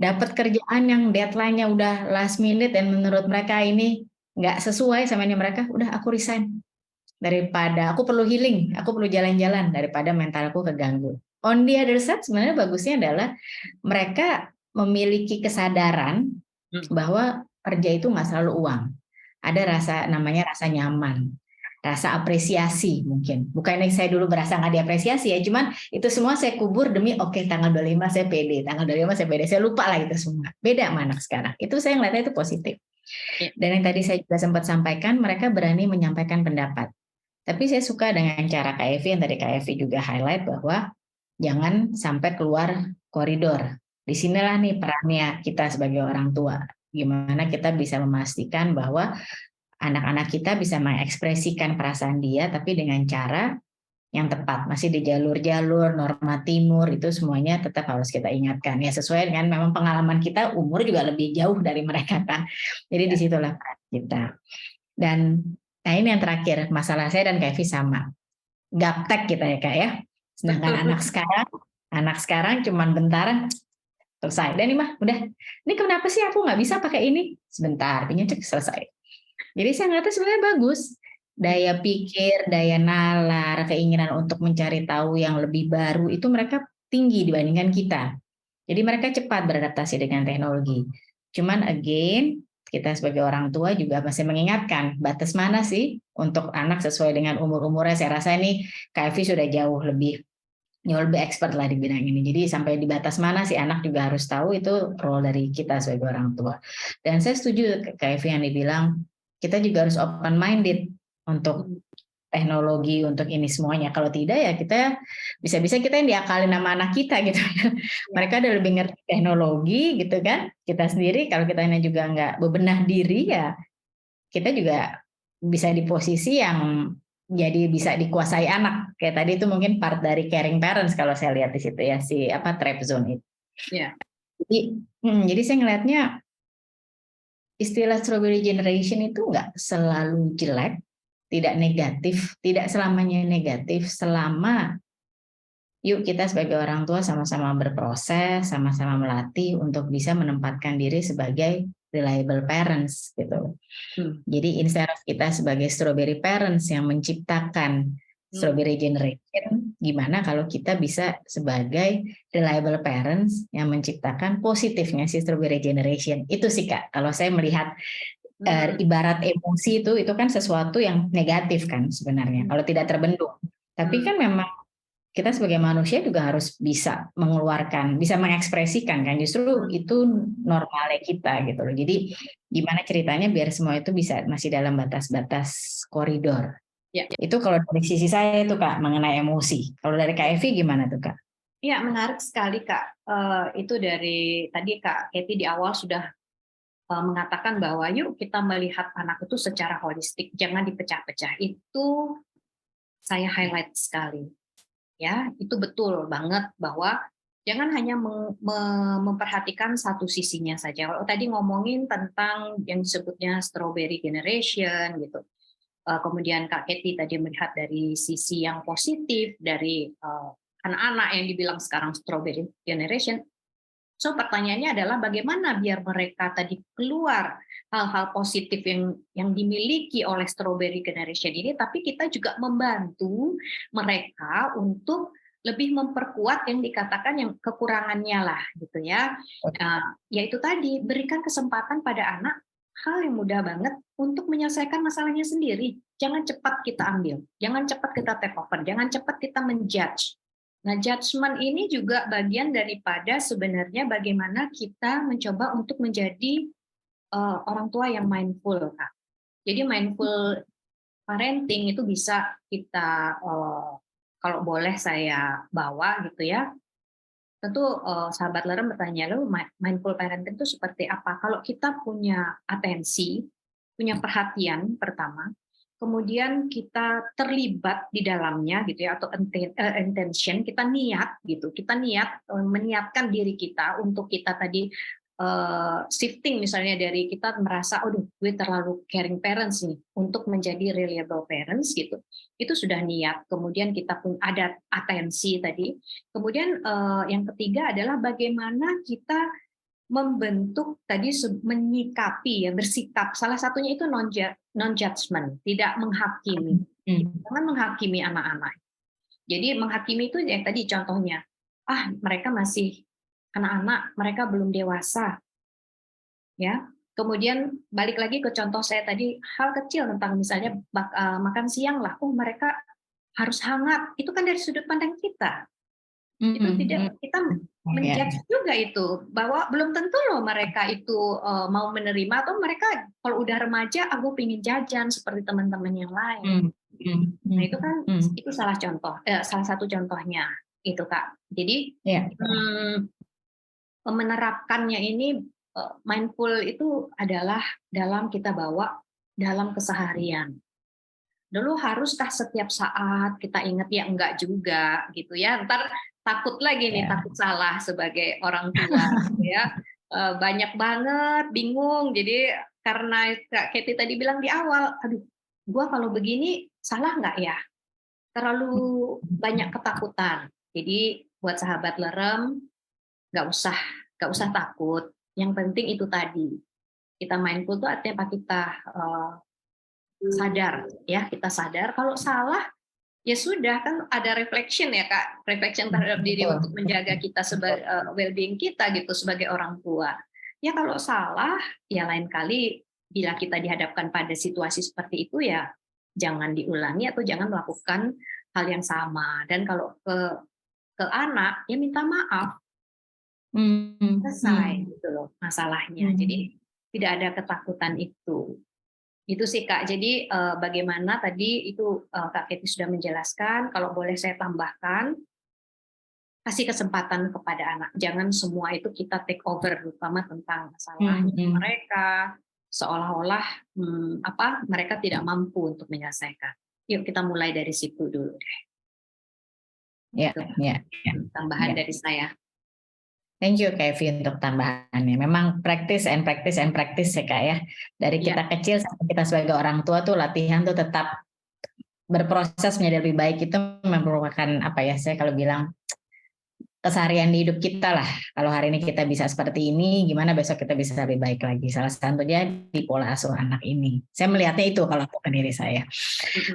Dapat kerjaan yang deadline-nya udah last minute dan menurut mereka ini nggak sesuai sama ini mereka, udah aku resign. Daripada aku perlu healing, aku perlu jalan-jalan daripada mental aku keganggu. On the other side sebenarnya bagusnya adalah mereka memiliki kesadaran bahwa kerja itu nggak selalu uang. Ada namanya rasa nyaman, rasa apresiasi mungkin. Bukannya saya dulu berasa nggak diapresiasi ya, cuman itu semua saya kubur demi tanggal 25 saya pede, tanggal 25 saya pede. Saya lupa lah itu semua. Beda sama anak sekarang. Itu saya ngeliatnya itu positif. Dan yang tadi saya juga sempat sampaikan, mereka berani menyampaikan pendapat. Tapi saya suka dengan cara Kak Evi yang tadi Kak Evi juga highlight bahwa jangan sampai keluar koridor. Disinilah nih perannya kita sebagai orang tua. Gimana kita bisa memastikan bahwa anak-anak kita bisa mengekspresikan perasaan dia, tapi dengan cara yang tepat. Masih di jalur-jalur norma timur, itu semuanya tetap harus kita ingatkan. Ya sesuai dengan memang pengalaman kita, umur juga lebih jauh dari mereka kan. Jadi disitulah kita. Dan nah ini yang terakhir, masalah saya dan Kak Evi sama. Gaptek kita ya Kak ya. Sedangkan anak sekarang cuman bentaran, selesai. Dan ini mah udah, ini kenapa sih aku nggak bisa pakai ini? Sebentar, cek selesai. Jadi saya ngeliatnya sebenarnya bagus. Daya pikir, daya nalar, keinginan untuk mencari tahu yang lebih baru, itu mereka tinggi dibandingkan kita. Jadi mereka cepat beradaptasi dengan teknologi. Cuman again, kita sebagai orang tua juga masih mengingatkan batas mana sih untuk anak sesuai dengan umur-umurnya. Saya rasa ini Kak Evi sudah jauh lebih expert lah di bidang ini. Jadi sampai di batas mana sih anak juga harus tahu, itu role dari kita sebagai orang tua. Dan saya setuju Kak Evi yang dibilang kita juga harus open minded untuk teknologi, untuk ini semuanya. Kalau tidak ya kita bisa-bisa kita yang diakalin sama anak kita gitu. Mereka udah lebih ngerti teknologi gitu kan. Kita sendiri kalau kita juga nggak bebenah diri ya kita juga bisa di posisi yang jadi bisa dikuasai anak. Kayak tadi itu mungkin part dari caring parents kalau saya lihat di situ ya, trap zone itu. Yeah. Jadi saya ngelihatnya istilah Strawberry Generation itu nggak selalu jelek, tidak negatif, tidak selamanya negatif, selama yuk kita sebagai orang tua sama-sama berproses, sama-sama melatih untuk bisa menempatkan diri sebagai reliable parents gitu. Jadi instead of kita sebagai strawberry parents yang menciptakan Strawberry Generation, gimana kalau kita bisa sebagai reliable parents yang menciptakan positifnya si Strawberry Generation. Itu sih Kak, kalau saya melihat ibarat emosi itu kan sesuatu yang negatif kan sebenarnya kalau tidak terbendung. Tapi kan memang kita sebagai manusia juga harus bisa mengeluarkan, bisa mengekspresikan kan, justru itu normalnya kita gitu loh. Jadi gimana ceritanya biar semua itu bisa masih dalam batas-batas koridor. Ya. Itu kalau dari sisi saya itu Kak mengenai emosi. Kalau dari Kak Evi gimana tuh Kak? Iya, menarik sekali Kak. Itu dari tadi Kak Katie di awal sudah mengatakan bahwa yuk kita melihat anak itu secara holistik, jangan dipecah-pecah. Itu saya highlight sekali. Ya, itu betul banget bahwa jangan hanya memperhatikan satu sisinya saja. Kalau tadi ngomongin tentang yang disebutnya strawberry generation gitu. Kemudian Kak Katie tadi melihat dari sisi yang positif dari anak-anak yang dibilang sekarang strawberry generation. So pertanyaannya adalah bagaimana biar mereka tadi keluar hal-hal positif yang dimiliki oleh strawberry generation ini, tapi kita juga membantu mereka untuk lebih memperkuat yang dikatakan yang kekurangannya lah gitu ya. Yaitu tadi berikan kesempatan pada anak hal yang mudah banget untuk menyelesaikan masalahnya sendiri. Jangan cepat kita ambil, jangan cepat kita take over, jangan cepat kita menjudge. Nah, judgement ini juga bagian daripada sebenarnya bagaimana kita mencoba untuk menjadi orang tua yang mindful, Kak. Jadi mindful parenting itu bisa kita, kalau boleh saya bawa gitu ya, tentu sahabat Lerem bertanya, lalu mindful parenting itu seperti apa? Kalau kita punya atensi, punya perhatian pertama, kemudian kita terlibat di dalamnya gitu ya, atau intention, kita niat gitu, kita meniatkan diri kita untuk kita tadi shifting misalnya dari kita merasa, aduh gue terlalu caring parents nih untuk menjadi reliable parents gitu, itu sudah niat. Kemudian kita pun ada atensi tadi. Kemudian yang ketiga adalah bagaimana kita membentuk tadi menyikapi ya, bersikap. Salah satunya itu non judgment, tidak menghakimi. Jangan menghakimi anak-anak. Jadi menghakimi itu ya tadi contohnya, mereka masih anak-anak, mereka belum dewasa. Ya. Kemudian balik lagi ke contoh saya tadi, hal kecil tentang misalnya makan siang lah, mereka harus hangat. Itu kan dari sudut pandang kita. Itu tidak, kita menjudge juga itu bahwa belum tentu loh mereka itu mau menerima, atau mereka kalau udah remaja aku pingin jajan seperti teman-teman yang lain. Nah itu kan itu salah satu contohnya itu Kak. Jadi menerapkannya ini mindful itu adalah dalam kita bawa dalam keseharian. Dulu haruskah setiap saat kita ingat? Ya enggak juga gitu ya. Ntar takut lagi nih, takut salah sebagai orang tua ya. Banyak banget bingung. Jadi karena Kak Katie tadi bilang di awal, aduh gua kalau begini salah nggak ya? Terlalu banyak ketakutan. Jadi buat sahabat Lerem, nggak usah takut. Yang penting itu tadi, kita mindful itu artinya apa? Kita sadar ya, kita sadar kalau salah ya sudah, kan ada reflection ya Kak, reflection terhadap diri untuk menjaga kita sebagai well-being kita gitu sebagai orang tua. Ya kalau salah ya lain kali bila kita dihadapkan pada situasi seperti itu ya jangan diulangi atau jangan melakukan hal yang sama. Dan kalau ke anak ya minta maaf, selesai gitu loh masalahnya. Jadi tidak ada ketakutan itu. Itu sih Kak. Jadi bagaimana tadi itu Kak Katie sudah menjelaskan. Kalau boleh saya tambahkan, kasih kesempatan kepada anak. Jangan semua itu kita take over, terutama tentang masalah mereka, seolah-olah mereka tidak mampu untuk menyelesaikan. Yuk kita mulai dari situ dulu deh. Ya. Tambahan dari saya. Thank you Kevin untuk tambahannya. Memang practice and practice ya Kak ya. Dari kita kecil sampai kita sebagai orang tua tuh latihan tuh tetap berproses menjadi lebih baik, itu merupakan apa ya, saya kalau bilang keseharian di hidup kita lah. Kalau hari ini kita bisa seperti ini, gimana besok kita bisa lebih baik lagi. Salah satunya di pola asuh anak ini. Saya melihatnya itu kalau untuk diri saya.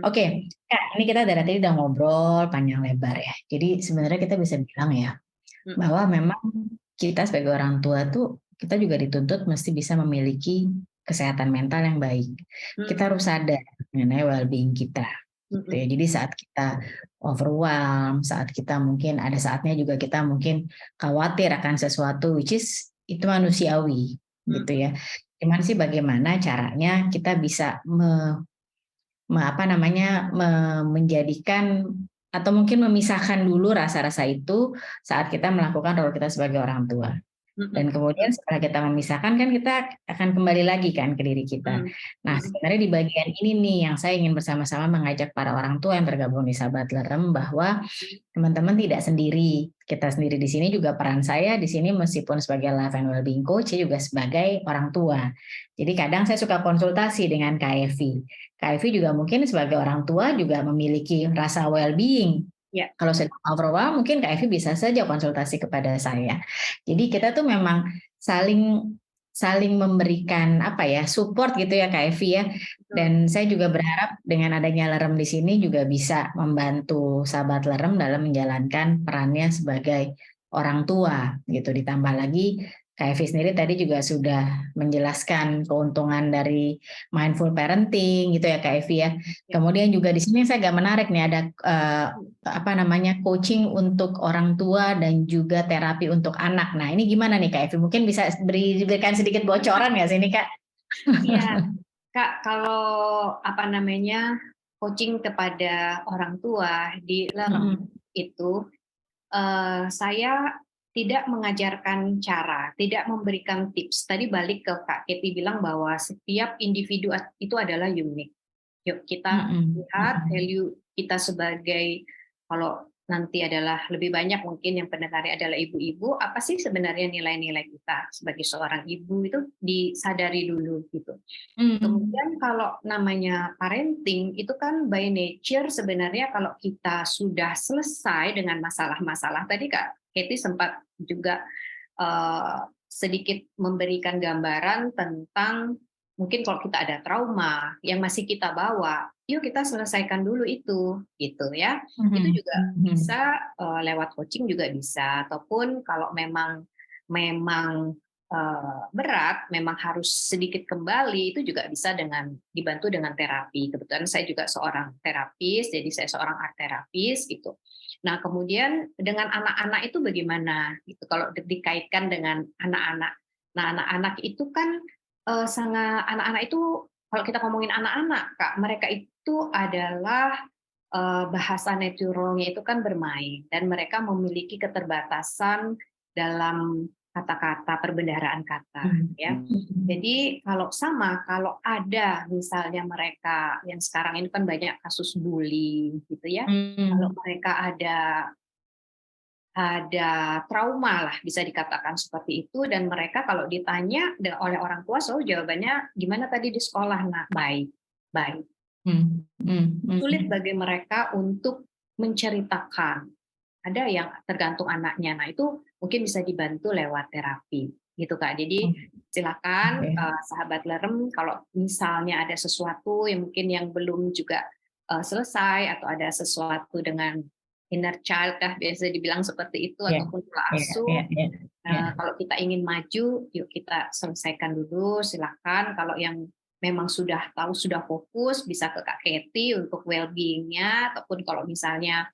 Oke, Kak, ini kita dari tadi udah ngobrol panjang lebar ya. Jadi sebenarnya kita bisa bilang ya, bahwa memang kita sebagai orang tua tuh kita juga dituntut mesti bisa memiliki kesehatan mental yang baik. Kita harus sadar mengenai well-being kita. Gitu ya. Jadi saat kita overwhelm, saat kita mungkin ada saatnya juga kita mungkin khawatir akan sesuatu, which is itu manusiawi gitu ya. Cuman sih bagaimana caranya kita bisa menjadikan atau mungkin memisahkan dulu rasa-rasa itu saat kita melakukan role kita sebagai orang tua. Dan kemudian setelah kita memisahkan kan kita akan kembali lagi kan ke diri kita. Nah, sebenarnya di bagian ini nih yang saya ingin bersama-sama mengajak para orang tua yang tergabung di Sahabat Lerem bahwa teman-teman tidak sendiri. Kita sendiri di sini juga peran saya di sini meskipun sebagai life and well-being coach juga sebagai orang tua. Jadi kadang saya suka konsultasi dengan Kak Evi. Kak Evi juga mungkin sebagai orang tua juga memiliki rasa well-being. Ya. Kalau sedang overwhelmed mungkin Kak Evi bisa saja konsultasi kepada saya. Jadi kita tuh memang saling memberikan support gitu ya Kak Evi ya. Dan saya juga berharap dengan adanya Lerem di sini juga bisa membantu sahabat Lerem dalam menjalankan perannya sebagai orang tua gitu. Ditambah lagi Kak Evi sendiri tadi juga sudah menjelaskan keuntungan dari mindful parenting gitu ya Kak Evi ya. Kemudian juga di sini saya agak menarik nih ada coaching untuk orang tua dan juga terapi untuk anak. Nah ini gimana nih Kak Evi? Mungkin bisa berikan sedikit bocoran nggak sih ini Kak? Iya Kak, kalau coaching kepada orang tua di Lerem itu saya tidak mengajarkan cara, tidak memberikan tips. Tadi balik ke Kak Keti bilang bahwa setiap individu itu adalah unik. Yuk kita lihat value kita sebagai, kalau nanti adalah lebih banyak mungkin yang pendengarnya adalah ibu-ibu, apa sih sebenarnya nilai-nilai kita sebagai seorang ibu itu disadari dulu gitu. Kemudian kalau namanya parenting itu kan by nature sebenarnya kalau kita sudah selesai dengan masalah-masalah, tadi Kak Keti sempat juga sedikit memberikan gambaran tentang mungkin kalau kita ada trauma yang masih kita bawa, yuk kita selesaikan dulu itu, gitu ya. Itu juga bisa lewat coaching juga bisa, ataupun kalau memang berat, memang harus sedikit kembali, itu juga bisa dibantu dengan terapi. Kebetulan saya juga seorang terapis, jadi saya seorang art terapis gitu. Nah, kemudian dengan anak-anak itu bagaimana? Gitu. Kalau dikaitkan dengan anak-anak. Nah, anak-anak itu kan anak-anak itu kalau kita ngomongin anak-anak, Kak, mereka itu adalah bahasa naturalnya itu kan bermain dan mereka memiliki keterbatasan dalam kata-kata, perbendaharaan kata ya. Jadi kalau ada misalnya mereka yang sekarang ini kan banyak kasus bullying gitu ya. Kalau mereka ada trauma lah bisa dikatakan seperti itu, dan mereka kalau ditanya oleh orang tua selalu jawabannya gimana tadi di sekolah, nah baik. Sulit bagi mereka untuk menceritakan. Ada yang tergantung anaknya, nah itu mungkin bisa dibantu lewat terapi gitu Kak. Jadi silakan sahabat Lerem kalau misalnya ada sesuatu yang mungkin yang belum juga selesai atau ada sesuatu dengan inner child biasa dibilang seperti itu, ataupun pola asuh. Kalau kita ingin maju, yuk kita selesaikan dulu, silakan. Kalau yang memang sudah tahu, sudah fokus, bisa ke Kak Keti untuk well-being-nya, ataupun kalau misalnya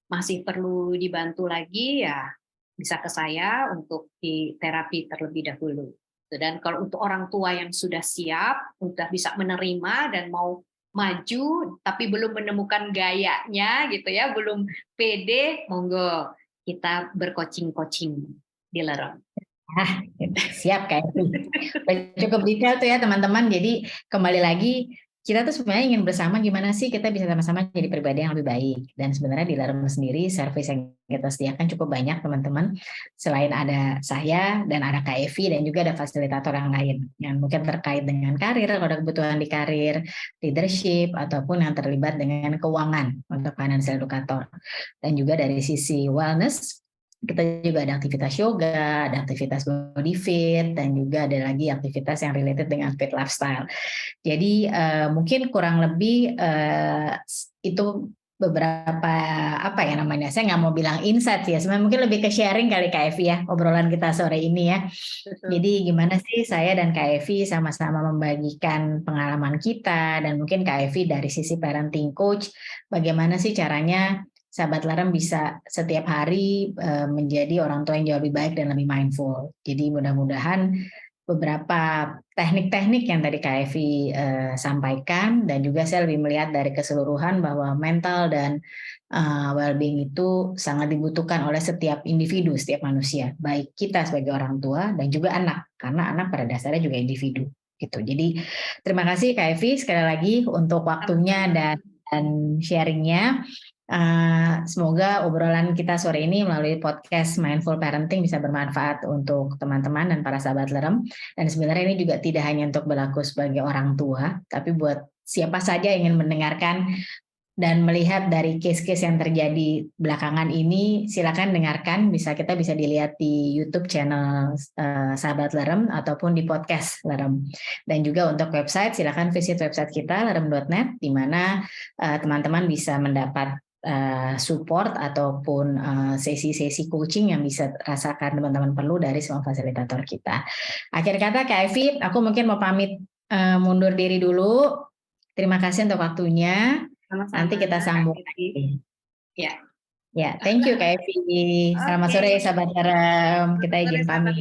masih perlu dibantu lagi, ya bisa ke saya untuk di terapi terlebih dahulu. Dan kalau untuk orang tua yang sudah siap, sudah bisa menerima dan mau maju tapi belum menemukan gayanya gitu ya, belum pede, monggo kita bercoaching di Lerem. Siap Kak Evi. Cukup detail tuh ya teman-teman. Jadi kembali lagi kita tuh sebenarnya ingin bersama gimana sih kita bisa sama-sama jadi pribadi yang lebih baik. Dan sebenarnya di Lerem sendiri service yang kita sediakan cukup banyak teman-teman. Selain ada saya dan ada Kak Evi dan juga ada fasilitator yang lain yang mungkin terkait dengan karir, kalau ada kebutuhan di karir, leadership, ataupun yang terlibat dengan keuangan untuk financial educator. Dan juga dari sisi wellness, kita juga ada aktivitas yoga, ada aktivitas body fit, dan juga ada lagi aktivitas yang related dengan fit lifestyle. Jadi mungkin kurang lebih itu beberapa apa ya namanya, saya nggak mau bilang insight ya, sebenarnya mungkin lebih ke sharing kali Kak Evi ya, obrolan kita sore ini ya. Jadi gimana sih saya dan Kak Evi sama-sama membagikan pengalaman kita, dan mungkin Kak Evi dari sisi parenting coach, bagaimana sih caranya sahabat Lerem bisa setiap hari menjadi orang tua yang jauh lebih baik dan lebih mindful. Jadi mudah-mudahan beberapa teknik-teknik yang tadi Kak Evi sampaikan, dan juga saya lebih melihat dari keseluruhan bahwa mental dan well-being itu sangat dibutuhkan oleh setiap individu, setiap manusia, baik kita sebagai orang tua dan juga anak, karena anak pada dasarnya juga individu gitu. Jadi terima kasih Kak Evi sekali lagi untuk waktunya dan sharingnya. Semoga obrolan kita sore ini melalui podcast Mindful Parenting bisa bermanfaat untuk teman-teman dan para sahabat Lerem. Dan sebenarnya ini juga tidak hanya untuk berlaku sebagai orang tua, tapi buat siapa saja yang ingin mendengarkan dan melihat dari case-case yang terjadi belakangan ini, silakan dengarkan. Kita bisa dilihat di YouTube channel Sahabat Lerem ataupun di podcast Lerem. Dan juga untuk website, silakan visit website kita lerem.net, di mana teman-teman bisa mendapat support ataupun sesi-sesi coaching yang bisa rasakan teman-teman perlu dari semua fasilitator kita. Akhir kata Kak Evi, aku mungkin mau pamit mundur diri dulu. Terima kasih untuk waktunya. Sama-sama. Nanti kita sambung lagi. Ya. Ya, thank you Kak Evi. Selamat sore sahabat Lerem. Kita izin pamit.